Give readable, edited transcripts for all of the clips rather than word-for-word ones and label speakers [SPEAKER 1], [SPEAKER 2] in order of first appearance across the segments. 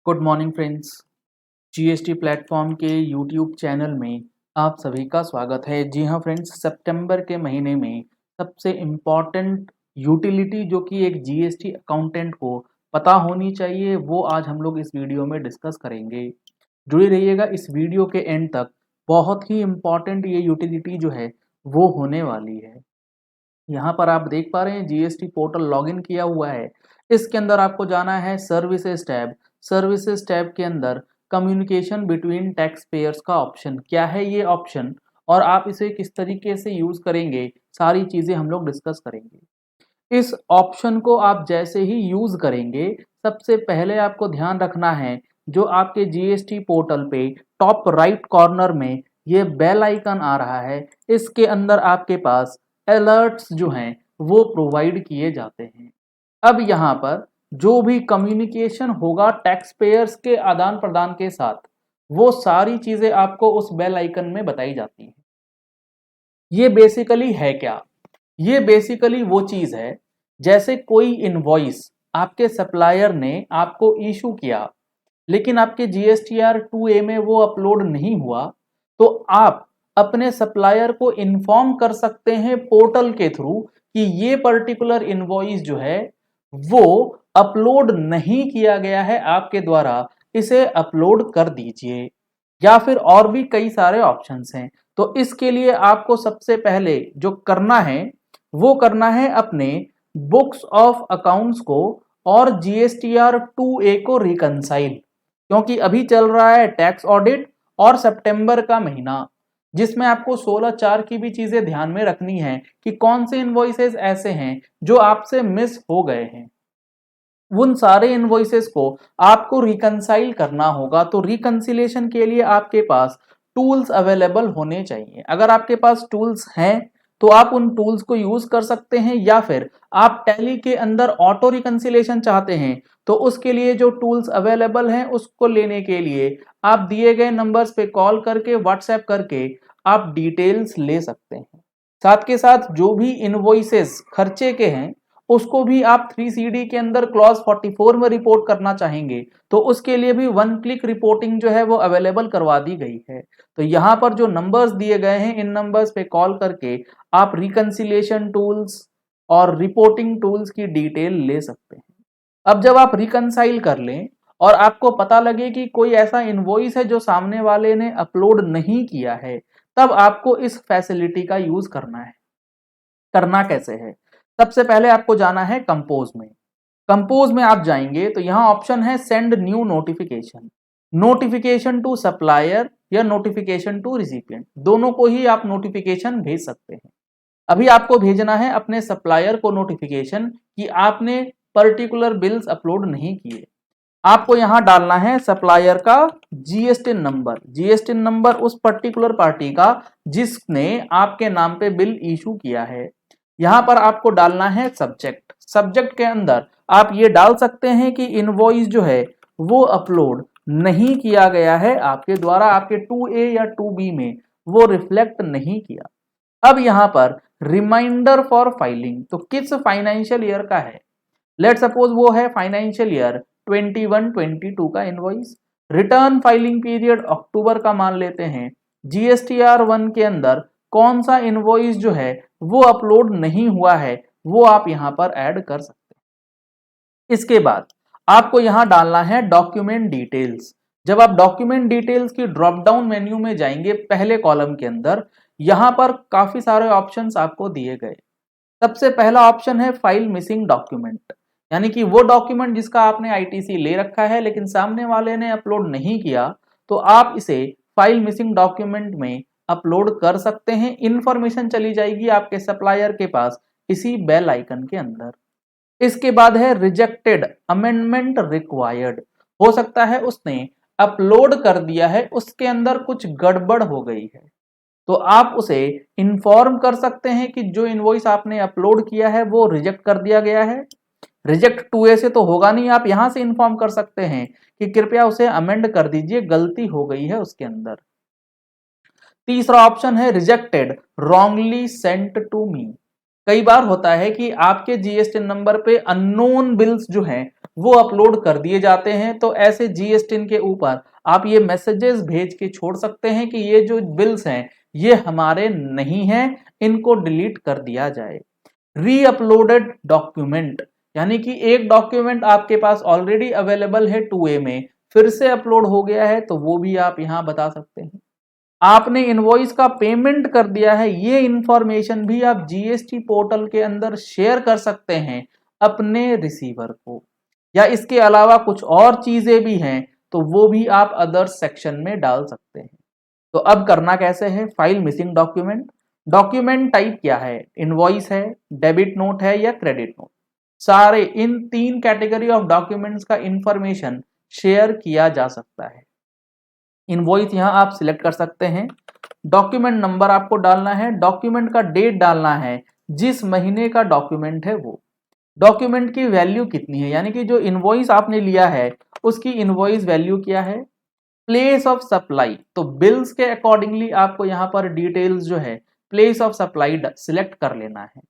[SPEAKER 1] Good morning friends. GST platform के YouTube channel में आप सभी का स्वागत है। जी हाँ फ्रेंड्स, सितंबर के महीने में सबसे इम्पॉर्टेंट यूटिलिटी जो कि एक जीएसटी अकाउंटेंट को पता होनी चाहिए, वो आज हम लोग इस वीडियो में डिस्कस करेंगे। जुड़े रहिएगा इस वीडियो के एंड तक। बहुत ही इम्पॉर्टेंट ये यूटिलिटी जो है वो होने वाली है। यहाँ पर आप देख पा रहे हैं जीएसटी पोर्टल लॉगिन किया हुआ है। इसके अंदर आपको जाना है सर्विसेज टैब। सर्विसेज टैब के अंदर कम्युनिकेशन बिटवीन टैक्स पेयर्स का ऑप्शन क्या है, ये ऑप्शन और आप इसे किस तरीके से यूज करेंगे, सारी चीजें हम लोग डिस्कस करेंगे। इस ऑप्शन को आप जैसे ही यूज करेंगे, सबसे पहले आपको ध्यान रखना है जो आपके जीएसटी पोर्टल पे टॉप राइट कॉर्नर में ये बेल आइकन आ रहा है, इसके अंदर आपके पास अलर्ट्स जो हैं वो प्रोवाइड किए जाते हैं। अब यहाँ पर जो भी कम्युनिकेशन होगा टैक्स पेयर्स के आदान प्रदान के साथ, वो सारी चीजें आपको उस बेल आइकन में बताई जाती हैं। ये बेसिकली है क्या? ये बेसिकली वो चीज है, जैसे कोई इनवॉइस आपके सप्लायर ने आपको इशू किया, लेकिन आपके जीएसटीआर 2A में वो अपलोड नहीं हुआ, तो आप अपने सप्लायर को इन्फॉर्म कर सकते हैं पोर्टल के थ्रू कि ये पर्टिकुलर इनवॉइस जो है वो अपलोड नहीं किया गया है आपके द्वारा, इसे अपलोड कर दीजिए। या फिर और भी कई सारे ऑप्शंस हैं। तो इसके लिए आपको सबसे पहले जो करना है वो करना है अपने बुक्स ऑफ अकाउंट्स को और जीएसटीआर 2A को रिकंसाइल, क्योंकि अभी चल रहा है टैक्स ऑडिट और सितंबर का महीना, जिसमें आपको 16/4 की भी चीजें ध्यान में रखनी है कि कौन से इनवॉइसेस ऐसे हैं जो आपसे मिस हो गए हैं। उन सारे इनवॉइसेस को आपको रिकंसाइल करना होगा। तो रिकंसिलेशन के लिए आपके पास टूल्स अवेलेबल होने चाहिए। अगर आपके पास टूल्स हैं तो आप उन टूल्स को यूज कर सकते हैं, या फिर आप टैली के अंदर ऑटो रिकंसिलेशन चाहते हैं तो उसके लिए जो टूल्स अवेलेबल हैं उसको लेने के लिए आप दिए गए नंबर्स पे कॉल करके, व्हाट्सएप करके आप डिटेल्स ले सकते हैं। साथ के साथ जो भी इनवॉइसेस खर्चे के हैं उसको भी आप 3CD के अंदर क्लॉज 44 में रिपोर्ट करना चाहेंगे तो उसके लिए भी वन क्लिक रिपोर्टिंग जो है वो अवेलेबल करवा दी गई है। तो यहाँ पर जो नंबर्स दिए गए हैं, इन नंबर्स पे कॉल करके आप रिकंसिलिएशन टूल्स और रिपोर्टिंग टूल्स की डिटेल ले सकते हैं। अब जब आप रिकंसाइल कर लें और आपको पता लगे कि कोई ऐसा इनवॉइस है जो सामने वाले ने अपलोड नहीं किया है, तब आपको इस फैसिलिटी का यूज करना है। करना कैसे है? सबसे पहले आपको जाना है कंपोज में। कंपोज में आप जाएंगे तो यहाँ ऑप्शन है send new notification. Notification to supplier या नोटिफिकेशन टू रिसिपिएंट, दोनों को ही आप नोटिफिकेशन भेज सकते हैं। अभी आपको भेजना है अपने सप्लायर को नोटिफिकेशन कि आपने पर्टिकुलर बिल्स अपलोड नहीं किए। आपको यहाँ डालना है सप्लायर का जीएसटी नंबर। जीएसटी नंबर उस पर्टिकुलर पार्टी का जिसने आपके नाम पे बिल इशू किया है। यहाँ पर आपको डालना है सब्जेक्ट। सब्जेक्ट के अंदर आप ये डाल सकते हैं कि इनवॉइस जो है वो अपलोड नहीं किया गया है आपके द्वारा, आपके 2A या 2B में वो रिफ्लेक्ट नहीं किया। अब यहाँ पर रिमाइंडर फॉर फाइलिंग, तो किस फाइनेंशियल ईयर का है? लेट सपोज वो है फाइनेंशियल ईयर 21-22 का इनवॉइस। रिटर्न फाइलिंग पीरियड अक्टूबर का मान लेते हैं। जीएसटीआर 1 के अंदर कौन सा इनवॉइस जो है वो अपलोड नहीं हुआ है, वो आप यहां पर ऐड कर सकते हैं। इसके बाद आपको यहां डालना है डॉक्यूमेंट डिटेल्स। जब आप डॉक्यूमेंट डिटेल्स की ड्रॉप डाउन मेन्यू में जाएंगे, पहले कॉलम के अंदर यहां पर काफी सारे ऑप्शंस आपको दिए गए। सबसे पहला ऑप्शन है फाइल मिसिंग डॉक्यूमेंट, यानी कि वो डॉक्यूमेंट जिसका आपने आईटीसी ले रखा है लेकिन सामने वाले ने अपलोड नहीं किया, तो आप इसे फाइल मिसिंग डॉक्यूमेंट में अपलोड कर सकते हैं। इंफॉर्मेशन चली जाएगी आपके सप्लायर के पास इसी बेल आइकन के अंदर। इसके बाद है रिजेक्टेड अमेंडमेंट रिक्वायर्ड। हो सकता है उसने अपलोड कर दिया है, उसके अंदर कुछ गड़बड़ हो गई है, तो आप उसे इन्फॉर्म कर सकते हैं कि जो इनवॉइस आपने अपलोड किया है वो रिजेक्ट कर दिया गया है। रिजेक्ट 2A से तो होगा नहीं, आप यहां से इन्फॉर्म कर सकते हैं कि कृपया उसे अमेंड कर दीजिए, गलती हो गई है उसके अंदर। तीसरा ऑप्शन है rejected wrongly sent to me. कई बार होता है कि आपके जीएसटी नंबर पे अननोन बिल्स जो हैं वो अपलोड कर दिए जाते हैं, तो ऐसे जीएसटी के ऊपर आप ये मैसेजेस भेज के छोड़ सकते हैं कि ये जो बिल्स हैं ये हमारे नहीं हैं, इनको डिलीट कर दिया जाए। री अपलोडेड डॉक्यूमेंट, यानी कि एक डॉक्यूमेंट आपके पास ऑलरेडी अवेलेबल है 2A में, फिर से अपलोड हो गया है, तो वो भी आप यहां बता सकते हैं। आपने इनवॉइस का पेमेंट कर दिया है, ये इंफॉर्मेशन भी आप जीएसटी पोर्टल के अंदर शेयर कर सकते हैं अपने रिसीवर को। या इसके अलावा कुछ और चीजें भी हैं तो वो भी आप अदर सेक्शन में डाल सकते हैं। तो अब करना कैसे है, file missing document. Document type क्या है, इनवॉइस है, डेबिट नोट है या क्रेडिट नोट। सारे इन 3 कैटेगरी ऑफ डॉक्यूमेंट्स का इंफॉर्मेशन शेयर किया जा सकता है। इनवॉइस यहां आप सिलेक्ट कर सकते हैं, डॉक्यूमेंट नंबर आपको डालना है, डॉक्यूमेंट का डेट डालना है, जिस महीने का डॉक्यूमेंट है वो, डॉक्यूमेंट की वैल्यू कितनी है, यानी कि जो इनवॉइस आपने लिया है उसकी इनवॉइस वैल्यू क्या है, प्लेस ऑफ सप्लाई, तो बिल्स के अकॉर्डिंगली आपको यहाँ पर डिटेल्स जो है प्लेस ऑफ सप्लाई सिलेक्ट कर लेना है।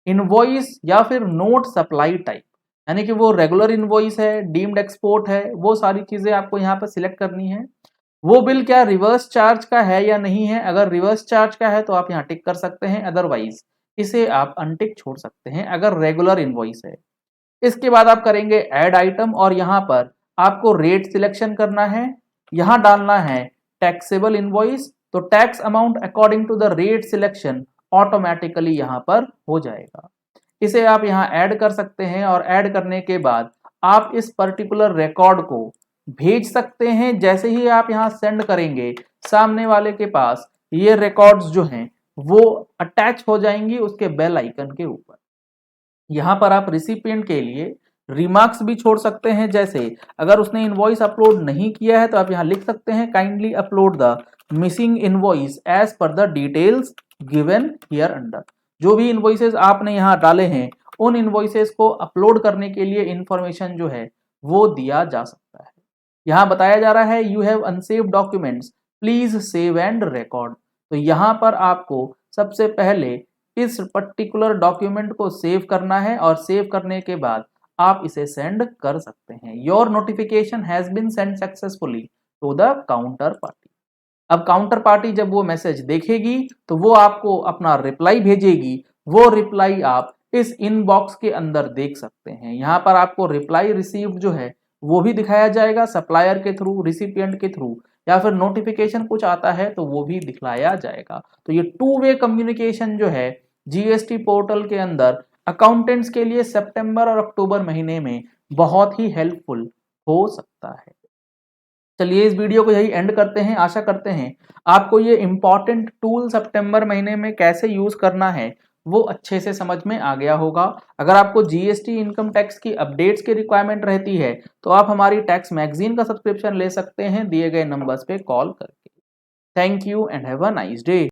[SPEAKER 1] इनवॉइस या फिर नोट सप्लाई टाइप, यानी कि वो रेगुलर इनवॉइस है, डीम्ड एक्सपोर्ट है, वो सारी चीजें आपको यहाँ पर सिलेक्ट करनी है। वो बिल क्या रिवर्स चार्ज का है या नहीं है, अगर रिवर्स चार्ज का है तो आप यहाँ टिक कर सकते हैं, अदरवाइज इसे आप अनटिक छोड़ सकते हैं अगर रेगुलर इनवॉइस है। इसके बाद आप करेंगे ऐड आइटम और यहाँ पर आपको रेट सिलेक्शन करना है, यहाँ डालना है टैक्सेबल इनवॉइस, तो tax amount according to the rate selection automatically यहाँ पर हो जाएगा। इसे आप यहाँ ऐड कर सकते हैं और ऐड करने के बाद आप इस पर्टिकुलर रिकॉर्ड को भेज सकते हैं। जैसे ही आप यहाँ सेंड करेंगे सामने वाले के पास ये रिकॉर्ड्स जो हैं वो अटैच हो जाएंगी उसके बेल आइकन के ऊपर। यहाँ पर आप रिसिपिएंट के लिए रिमार्क्स भी छोड़ सकते हैं, जैसे अगर उसने इनवॉइस अपलोड नहीं किया है तो आप यहाँ लिख सकते हैं kindly upload the missing invoice as per the details given here under. जो भी इनवॉइसेस आपने यहाँ डाले हैं उन इनवॉइसेस को अपलोड करने के लिए इंफॉर्मेशन जो है वो दिया जा सकता है। यहाँ बताया जा रहा है you have unsaved documents, please save and record. तो यहाँ पर आपको सबसे पहले इस पर्टिकुलर डॉक्यूमेंट को सेव करना है और सेव करने के बाद आप इसे सेंड कर सकते हैं। Your notification has been send successfully to the counter party. अब काउंटर पार्टी जब वो मैसेज देखेगी तो वो आपको अपना रिप्लाई भेजेगी, वो रिप्लाई आप इस इनबॉक्स के अंदर देख सकते हैं। यहाँ पर आपको रिप्लाई रिसीव्ड जो है वो भी दिखाया जाएगा, सप्लायर के थ्रू, रिसिपिएंट के थ्रू, या फिर नोटिफिकेशन कुछ आता है तो वो भी दिखलाया जाएगा। तो ये 2 वे कम्युनिकेशन जो है जीएसटी पोर्टल के अंदर अकाउंटेंट्स के लिए सितंबर और अक्टूबर महीने में बहुत ही हेल्पफुल हो सकता है। चलिए इस वीडियो को यही एंड करते हैं। आशा करते हैं आपको ये इंपॉर्टेंट टूल सितंबर महीने में कैसे यूज करना है वो अच्छे से समझ में आ गया होगा। अगर आपको जीएसटी इनकम टैक्स की अपडेट्स की रिक्वायरमेंट रहती है तो आप हमारी टैक्स मैगजीन का सब्सक्रिप्शन ले सकते हैं दिए गए नंबर्स पे कॉल करके। Thank you and have a nice day.